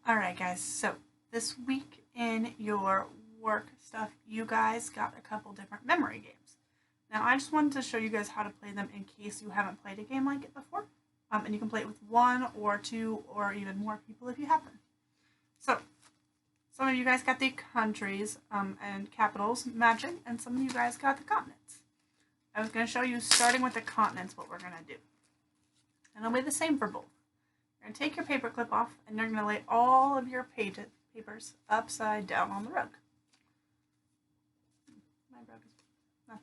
Alright guys, so this week in your work stuff, you guys got a couple different memory games. Now I just wanted to show you guys how to play them in case you haven't played a game like it before. And you can play it with one or two or even more people if you happen. So, some of you guys got the countries and capitals matching, and some of you guys got the continents. I was going to show you, starting with the continents, what we're going to do. And it'll be the same for both. You're going to take your paper clip off, and you're going to lay all of your papers upside down on the rug. My rug is, that's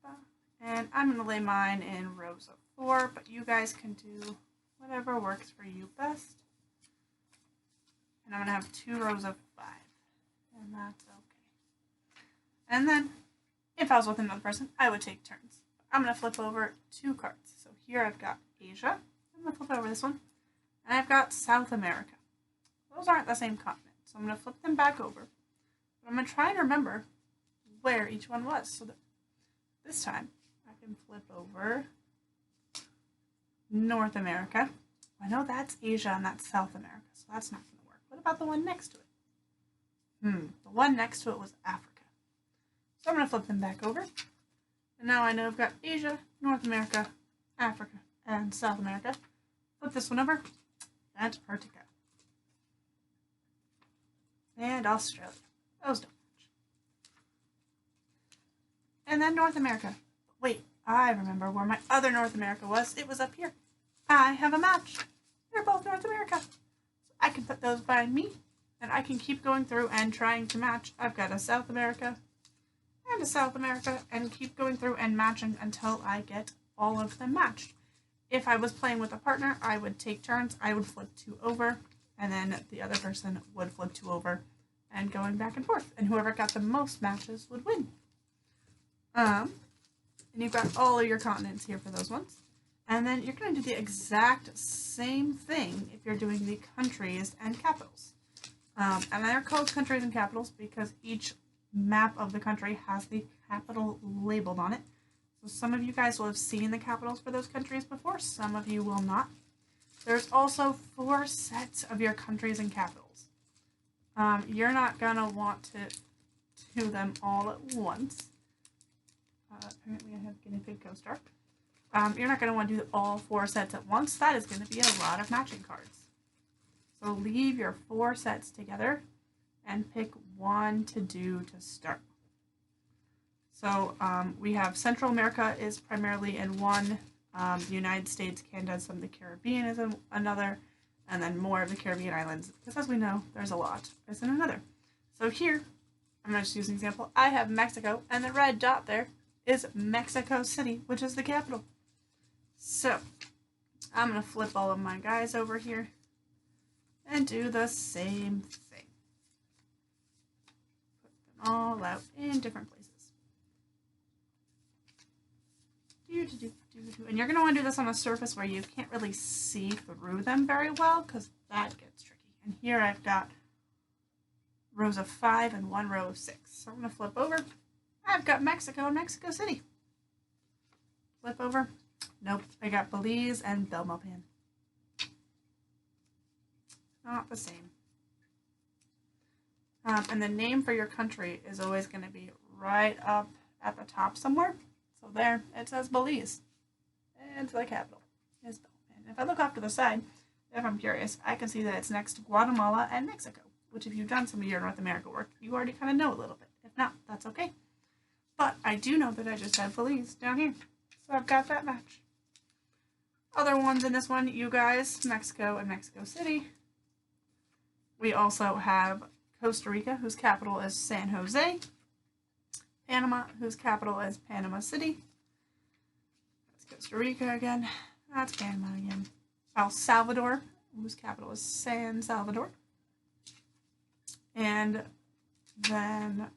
okay. And I'm going to lay mine in rows of 4, but you guys can do whatever works for you best. And I'm going to have 2 rows of 5, and that's okay. And then, if I was with another person, I would take turns. I'm going to flip over 2 cards. So here I've got Asia. I'm going to flip over this one. And I've got South America. Those aren't the same continent, so I'm going to flip them back over. But I'm going to try and remember where each one was, so that this time I can flip over North America. I know that's Asia and that's South America, so that's not going to work. What about the one next to it? The one next to it was Africa. So I'm going to flip them back over. And now I know I've got Asia, North America, Africa, and South America. Flip this one over. Antarctica. And Australia. Those don't match. And then North America. Wait, I remember where my other North America was. It was up here. I have a match. They're both North America. So I can put those behind me, and I can keep going through and trying to match. I've got a South America and a South America, and keep going through and matching until I get all of them matched. If I was playing with a partner, I would take turns. I would flip 2 over, and then the other person would flip 2 over, and going back and forth. And whoever got the most matches would win. And you've got all of your continents here for those ones. And then you're going to do the exact same thing if you're doing the countries and capitals. And they're called countries and capitals because each map of the country has the capital labeled on it. So some of you guys will have seen the capitals for those countries before, some of you will not. There's also 4 sets of your countries and capitals. You're not going to want to do them all at once. Apparently I have Guinea Pig Co-Star. You're not going to want to do all 4 sets at once. That is going to be a lot of matching cards. So leave your 4 sets together and pick one to do to start. So we have Central America is primarily in one, the United States, Canada, some of the Caribbean is in another, and then more of the Caribbean islands, because as we know, there's a lot, is in another. So here, I'm going to just use an example, I have Mexico, and the red dot there is Mexico City, which is the capital. So I'm going to flip all of my guys over here and do the same thing. Put them all out in different places. And you're going to want to do this on a surface where you can't really see through them very well, because that gets tricky. And here I've got rows of 5 and 1 row of 6. So I'm going to flip over. I've got Mexico and Mexico City. Flip over. Nope, I got Belize and Belmopan. Not the same. And the name for your country is always going to be right up at the top somewhere. So there, it says Belize. And the capital is Belmopan. If I look off to the side, if I'm curious, I can see that it's next to Guatemala and Mexico, which if you've done some of your North America work, you already kind of know a little bit. If not, that's okay. But I do know that I just had Belize down here. So I've got that match. Other ones in this one, you guys, Mexico and Mexico City. We also have Costa Rica, whose capital is San Jose. Panama, whose capital is Panama City. That's Costa Rica again. That's Panama again. El Salvador, whose capital is San Salvador. And then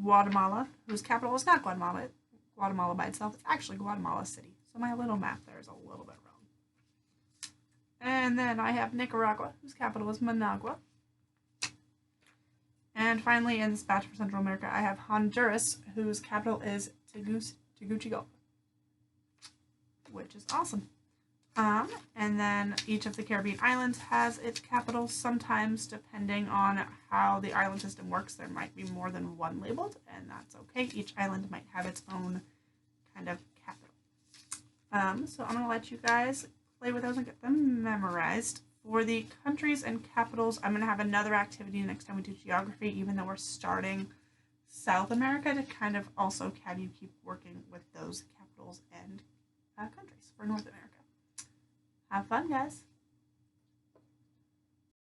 Guatemala, whose capital is not Guatemala by itself. It's actually Guatemala City. So my little map there is a little bit wrong. And then I have Nicaragua, whose capital is Managua. And finally, in this batch for Central America, I have Honduras, whose capital is Tegucigalpa, which is awesome. And then each of the Caribbean islands has its capitals. Sometimes, depending on how the island system works, there might be more than one labeled, and that's okay. Each island might have its own kind of capital. So I'm going to let you guys play with those and get them memorized. For the countries and capitals, I'm going to have another activity next time we do geography, even though we're starting South America, to kind of also have you keep working with those capitals and countries for North America. Have fun, guys.